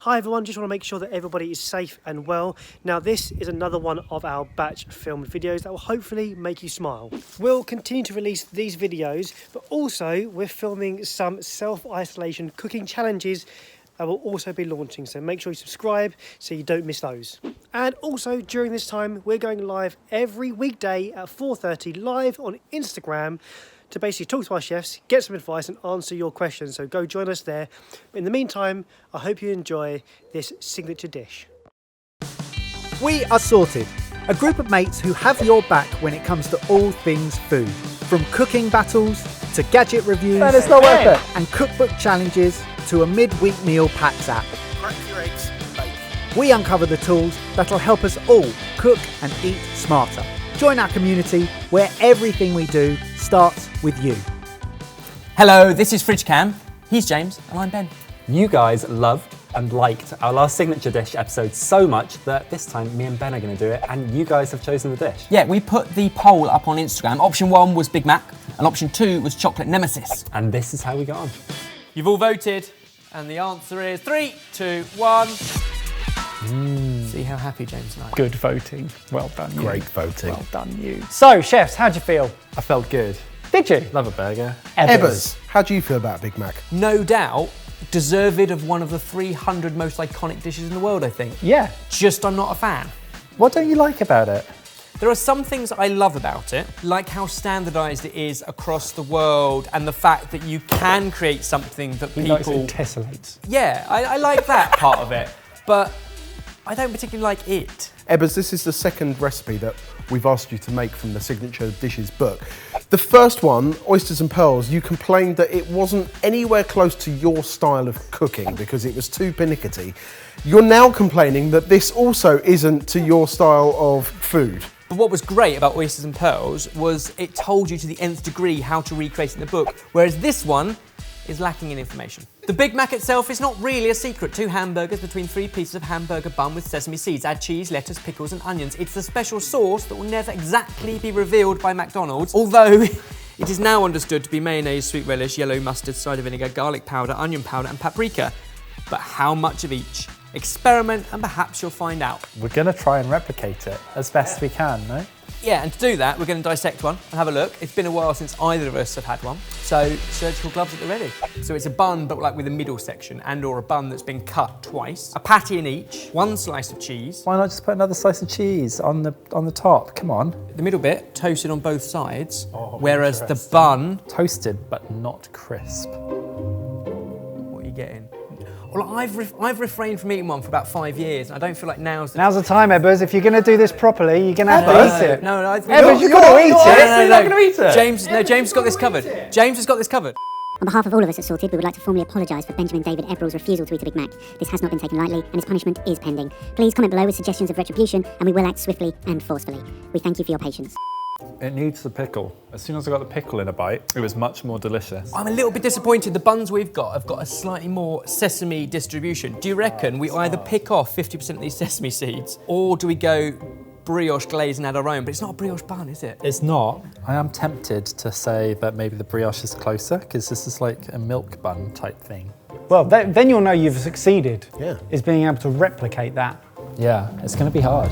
Hi everyone, just want to make sure that everybody is safe and well. Now this is another one of our batch filmed videos that will hopefully make you smile. We'll continue to release these videos, but also we're filming some self-isolation cooking challenges that will also be launching, so make sure you subscribe so you don't miss those. And also during this time we're going live every weekday at 4:30 live on Instagram to basically talk to our chefs, get some advice and answer your questions, so go join us there. But in the meantime, I hope you enjoy this signature dish. We are Sorted, a group of mates who have your back when it comes to all things food. From cooking battles to gadget reviews it's not worth it. and cookbook challenges to a midweek meal packs app. Crack your eggs, bake. We uncover the tools that'll help us all cook and eat smarter. Join our community where everything we do starts with you. Hello, this is Fridge Cam. He's James and I'm Ben. You guys loved and liked our last signature dish episode so much that this time me and Ben are going to do it, and you guys have chosen the dish. Yeah, we put the poll up on Instagram. Option 1 was Big Mac and option 2 was Chocolate Nemesis. And this is how we got on. You've all voted and the answer is 3, 2, 1. See how happy James and I are. Good voting. Well done, you. Great voting. Well done, you. So, chefs, how'd you feel? I felt good. Did you? Love a burger. Ebbers, how do you feel about Big Mac? No doubt deserved of one of the 300 most iconic dishes in the world, I think. Yeah. Just I'm not a fan. What don't you like about it? There are some things I love about it, like how standardised it is across the world and the fact that you can create something that He likes people... it tessellates. Yeah, I like that part of it, but I don't particularly like it. Ebbers, this is the second recipe that we've asked you to make from the Signature Dishes book. The first one, Oysters and Pearls, you complained that it wasn't anywhere close to your style of cooking because it was too pernickety. You're now complaining that this also isn't to your style of food. But what was great about Oysters and Pearls was it told you to the nth degree how to recreate it in the book, whereas this one is lacking in information. The Big Mac itself is not really a secret. 2 hamburgers between 3 pieces of hamburger bun with sesame seeds. Add cheese, lettuce, pickles and onions. It's the special sauce that will never exactly be revealed by McDonald's, although it is now understood to be mayonnaise, sweet relish, yellow mustard, cider vinegar, garlic powder, onion powder and paprika. But how much of each? Experiment and perhaps you'll find out. We're going to try and replicate it as best we can, no? Yeah, and to do that, we're going to dissect one and have a look. It's been a while since either of us have had one, so surgical gloves at the ready. So it's a bun, but like with a middle section, and or a bun that's been cut twice. A patty in each, 1 slice of cheese. Why not just put another slice of cheese on the top? Come on. The middle bit, toasted on both sides, whereas the bun... Toasted, but not crisp. What are you getting? Well, I've refrained from eating one for about 5 years, and I don't feel like now's the time, Ebbers. If you're going to do this properly, you're going to have to eat it. No, Ebbers, you've got to eat it. You're not going to eat it. James has got this covered. James has got this covered. On behalf of all of us at Sorted, we would like to formally apologise for Benjamin David Ebrel's refusal to eat a Big Mac. This has not been taken lightly, and his punishment is pending. Please comment below with suggestions of retribution, and we will act swiftly and forcefully. We thank you for your patience. It needs the pickle. As soon as I got the pickle in a bite, it was much more delicious. I'm a little bit disappointed. The buns we've got have got a slightly more sesame distribution. Do you reckon we either pick off 50% of these sesame seeds, or do we go brioche glaze and add our own? But it's not a brioche bun, is it? It's not. I am tempted to say that maybe the brioche is closer, because this is like a milk bun type thing. Well, then you'll know you've succeeded. Yeah. Is being able to replicate that. Yeah, it's going to be hard.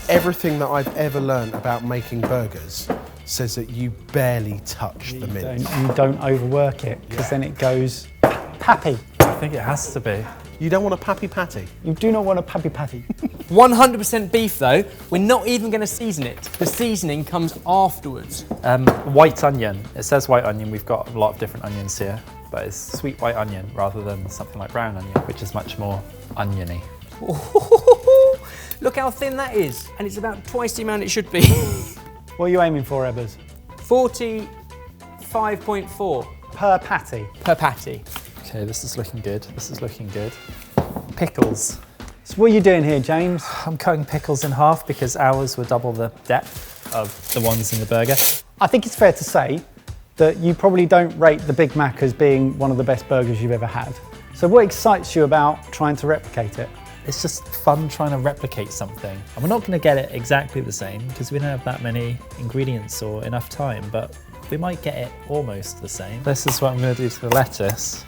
Everything that I've ever learned about making burgers says that you barely touch the mince. You don't overwork it, because then it goes pappy. I think it has to be. You don't want a pappy patty? You do not want a pappy patty. 100% beef though. We're not even going to season it. The seasoning comes afterwards. White onion. It says white onion. We've got a lot of different onions here, but it's sweet white onion rather than something like brown onion, which is much more oniony. Look how thin that is, and it's about twice the amount it should be. What are you aiming for, Ebbers? 45.4 Per patty. per patty. Okay, this is looking good. This is looking good. Pickles. So what are you doing here, James? I'm cutting pickles in half because ours were double the depth of the ones in the burger. I think it's fair to say that you probably don't rate the Big Mac as being one of the best burgers you've ever had. So what excites you about trying to replicate it? It's just fun trying to replicate something. And we're not going to get it exactly the same because we don't have that many ingredients or enough time, but we might get it almost the same. This is what I'm going to do to the lettuce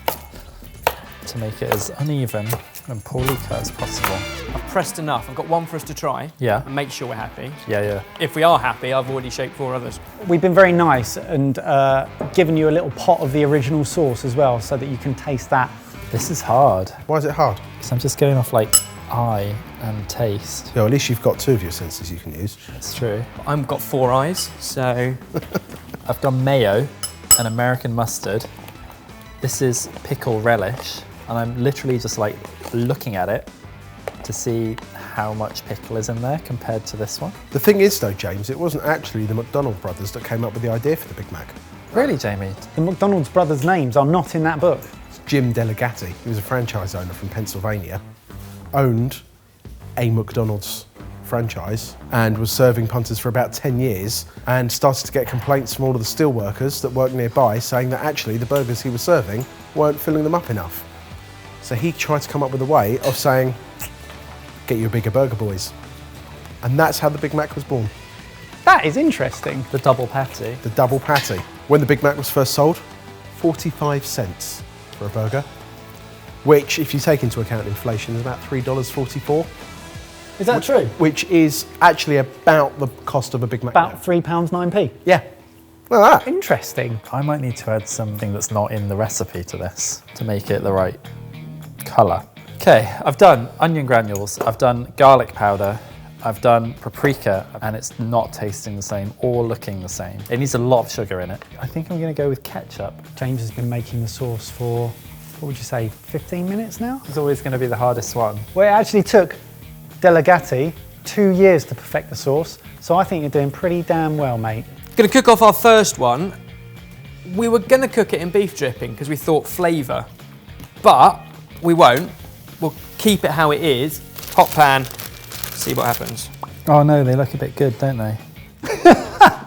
to make it as uneven And poorly cut as possible. I've pressed enough. I've got one for us to try. Yeah. And make sure we're happy. Yeah. If we are happy, I've already shaped 4 others. We've been very nice and given you a little pot of the original sauce as well so that you can taste that. This is hard. Why is it hard? So I'm just going off like eye and taste. Yeah, at least you've got 2 of your senses you can use. It's true. I've got 4 eyes, so... I've gone mayo and American mustard. This is pickle relish. And I'm literally just like looking at it to see how much pickle is in there compared to this one. The thing is though, James, it wasn't actually the McDonald brothers that came up with the idea for the Big Mac. Really, Jamie? The McDonald's brothers' names are not in that book. It's Jim Delegati. He was a franchise owner from Pennsylvania, owned a McDonald's franchise and was serving punters for about 10 years and started to get complaints from all of the steel workers that worked nearby saying that actually the burgers he was serving weren't filling them up enough. So he tried to come up with a way of saying, get you a bigger burger, boys. And that's how the Big Mac was born. That is interesting. The double patty. The double patty. When the Big Mac was first sold, 45 cents for a burger, which, if you take into account inflation, is about $3.44. Is that true? Which is actually about the cost of a Big Mac. About £3.09p. Yeah. Well, that. Interesting. I might need to add something that's not in the recipe to this to make it the right colour. Okay, I've done onion granules, I've done garlic powder, I've done paprika, and it's not tasting the same or looking the same. It needs a lot of sugar in it. I think I'm going to go with ketchup. James has been making the sauce for, what would you say, 15 minutes now? It's always going to be the hardest one. Well, it actually took Delegati 2 years to perfect the sauce, so I think you're doing pretty damn well, mate. Going to cook off our first one. We were going to cook it in beef dripping because we thought flavour, but we won't. We'll keep it how it is. Hot pan, see what happens. Oh no, they look a bit good, don't they?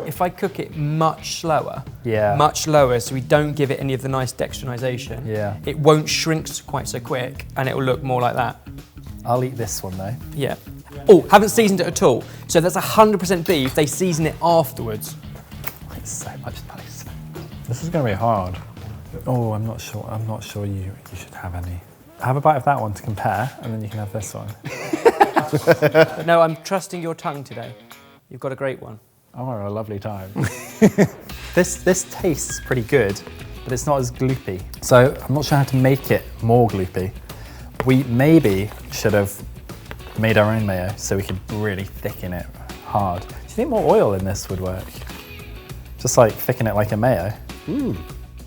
If I cook it much slower, Yeah. much lower, so we don't give it any of the nice dextrinization, Yeah. it won't shrink quite so quick and it will look more like that. I'll eat this one though. Yeah. Oh, haven't seasoned it at all. So that's 100% beef, they season it afterwards. It's so much nicer. This is going to be hard. Oh, I'm not sure you should have any. Have a bite of that one to compare, and then you can have this one. But no, I'm trusting your tongue today. You've got a great one. Oh, a lovely time. This tastes pretty good, but it's not as gloopy. So I'm not sure how to make it more gloopy. We maybe should have made our own mayo so we could really thicken it hard. Do you think more oil in this would work? Just like thicken it like a mayo?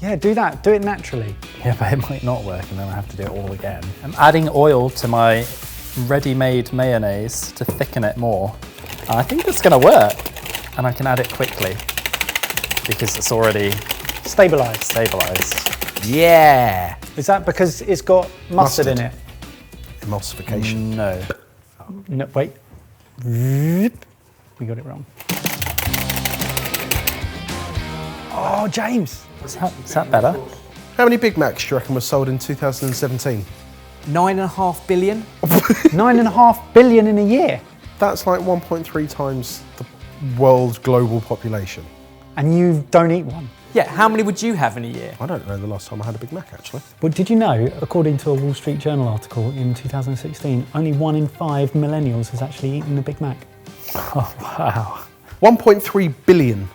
Yeah, do that. Do it naturally. Yeah, but it might not work and then I have to do it all again. I'm adding oil to my ready-made mayonnaise to thicken it more. And I think it's gonna work. And I can add it quickly because it's already Stabilised. stabilised. Yeah. Is that because it's got mustard in it? Emulsification. No. No, wait. We got it wrong. Oh, James. Is that better? How many Big Macs do you reckon were sold in 2017? 9.5 billion? 9.5 billion in a year. That's like 1.3 times the world's global population. And you don't eat one. Yeah, how many would you have in a year? I don't know the last time I had a Big Mac, actually. But did you know, according to a Wall Street Journal article in 2016, only 1 in 5 millennials has actually eaten a Big Mac? Oh, wow. 1.3 billion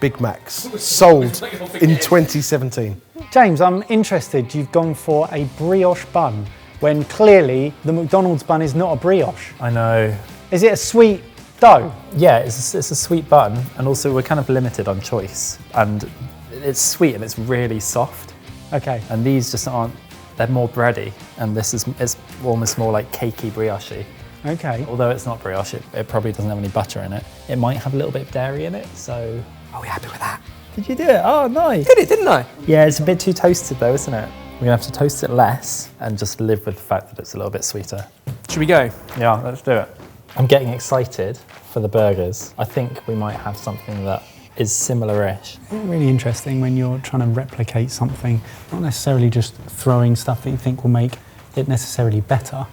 Big Macs sold in 2017. James, I'm interested. You've gone for a brioche bun when clearly the McDonald's bun is not a brioche. I know. Is it a sweet dough? Yeah, it's a sweet bun, and also we're kind of limited on choice. And it's sweet and it's really soft. Okay. And these just aren't, they're more bready. And this is it's almost more like cakey brioche. Okay. Although it's not brioche, it probably doesn't have any butter in it. It might have a little bit of dairy in it, so. Are we happy with that? Did you do it? Oh, nice. Did it, didn't I? Yeah, it's a bit too toasted though, isn't it? We're gonna have to toast it less and just live with the fact that it's a little bit sweeter. Should we go? Yeah, let's do it. I'm getting excited for the burgers. I think we might have something that is similar-ish. Really interesting when you're trying to replicate something, not necessarily just throwing stuff that you think will make it necessarily better,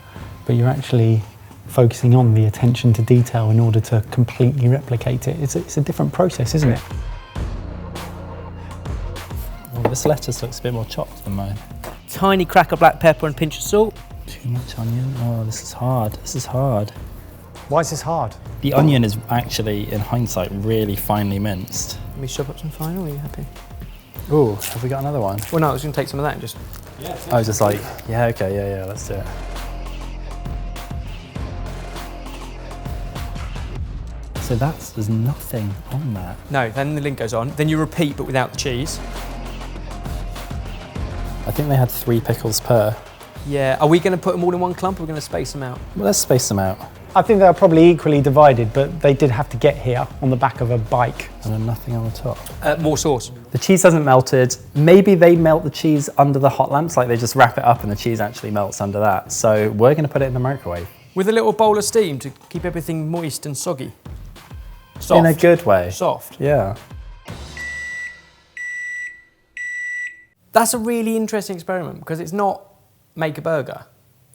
but you're actually focusing on the attention to detail in order to completely replicate it. It's a different process, isn't it? Well, this lettuce looks a bit more chopped than mine. Tiny crack of black pepper and pinch of salt. Too much onion? Oh, this is hard. This is hard. Why is this hard? The onion is actually, in hindsight, really finely minced. Can we chop up some final? Are you happy? Ooh, have we got another one? Well, no, I was going to take some of that and just... I was just like, yeah, okay, yeah, let's do it. So there's nothing on that. No, then the link goes on. Then you repeat, but without the cheese. I think they had 3 pickles per. Yeah. Are we going to put them all in one clump or are we going to space them out? Well, let's space them out. I think they were probably equally divided, but they did have to get here on the back of a bike. And then nothing on the top. More sauce. The cheese hasn't melted. Maybe they melt the cheese under the hot lamps, like they just wrap it up and the cheese actually melts under that. So we're going to put it in the microwave. With a little bowl of steam to keep everything moist and soggy. Soft. In a good way. Soft. Yeah. That's a really interesting experiment because it's not make a burger,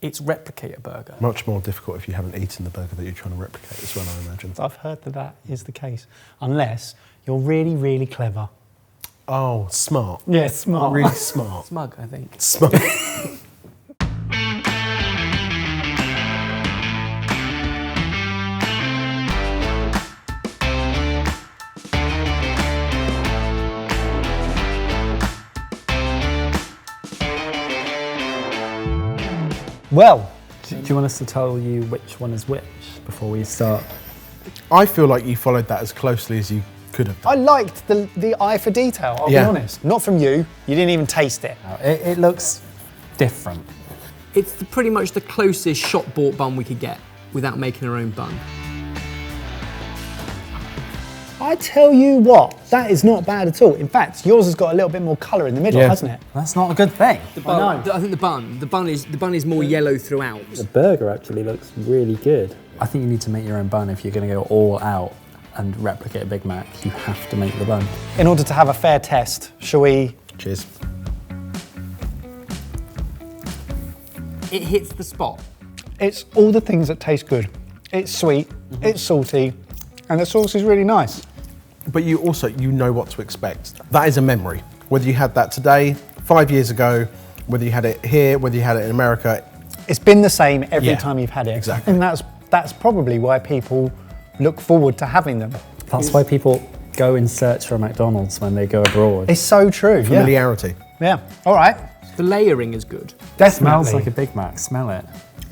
it's replicate a burger. Much more difficult if you haven't eaten the burger that you're trying to replicate as well, I imagine. I've heard that is the case, unless you're really, really clever. Oh, smart. Yeah, smart. Really smart. Smug, I think. Smart. Well, Do you want us to tell you which one is which before we start? I feel like you followed that as closely as you could have done. I liked the eye for detail, I'll be honest. Not from you. You didn't even taste it. It looks different. It's pretty much the closest shop-bought bun we could get without making our own bun. I tell you what, that is not bad at all. In fact, yours has got a little bit more colour in the middle, hasn't it? That's not a good thing. I think the bun is more yellow throughout. The burger actually looks really good. I think you need to make your own bun if you're going to go all out and replicate a Big Mac. You have to make the bun. In order to have a fair test, shall we? Cheers. It hits the spot. It's all the things that taste good. It's sweet, it's salty, and the sauce is really nice. But you know what to expect. That is a memory. Whether you had that today, 5 years ago, whether you had it here, whether you had it in America. It's been the same every Yeah, time you've had it. exactly. And that's probably why people look forward to having them. That's why people go and search for a McDonald's when they go abroad. It's so true. Familiarity. Yeah. All right. The layering is good. Definitely. Smells like a Big Mac. Smell it.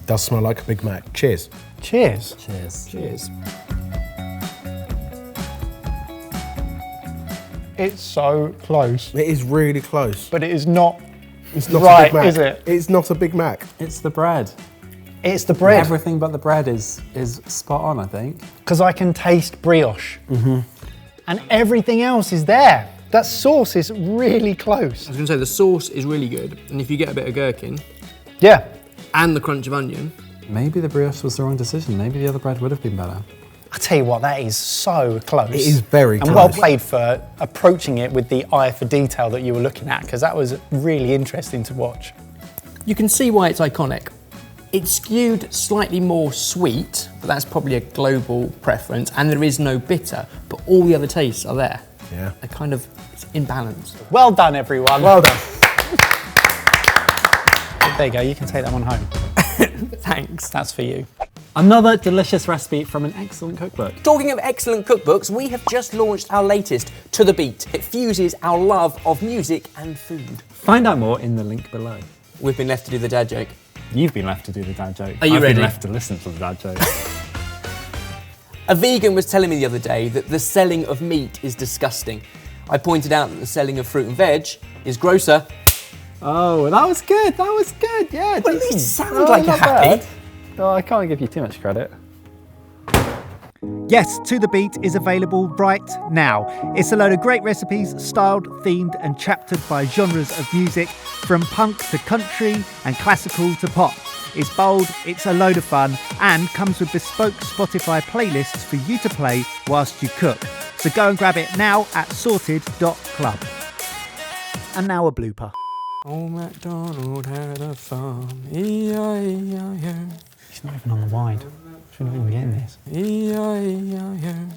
Does smell like a Big Mac. Cheers. Cheers. Cheers. Cheers. It's so close, It is really close. but it is not. It's not right, a Big Mac. is it? It's not a Big Mac. It's the bread. It's the bread. Everything but the bread is spot on, I think. Because I can taste brioche. And everything else is there. That sauce is really close. I was going to say the sauce is really good, and if you get a bit of gherkin Yeah. and the crunch of onion, Maybe the brioche was the wrong decision. Maybe the other bread would have been better. I tell you what, that is so close. It is very and close. well played for approaching it with the eye for detail that you were looking at, because that was really interesting to watch. you can see why it's iconic. It's skewed slightly more sweet, but that's probably a global preference, and there is no bitter, but all the other tastes are there. Yeah. They're kind of in balance. Well done, everyone. Well done. There you go, you can take that one home. Thanks. That's for you. Another delicious recipe from an excellent cookbook. Talking of excellent cookbooks, we have just launched our latest, To The Beat. It fuses our love of music and food. Find out more in the link below. We've been left to do the dad joke. You've been left to do the dad joke. Are you I've ready? been left to listen to the dad joke. A vegan was telling me the other day that the selling of meat is disgusting. I pointed out that the selling of fruit and veg is grosser. Oh, that was good. That was good. Yeah. Well, at decent. least sound like you're not happy. bad. Oh, I can't give you too much credit. Yes, To The Beat is available right now. It's a load of great recipes, styled, themed and chaptered by genres of music, from punk to country and classical to pop. It's bold, it's a load of fun, and comes with bespoke Spotify playlists for you to play whilst you cook. So go and grab it now at sorted.club. And now a blooper. Old MacDonald had a farm, E-I-E-I-O. She's not even on the wide. She's not even getting this. E-I-E-I-O.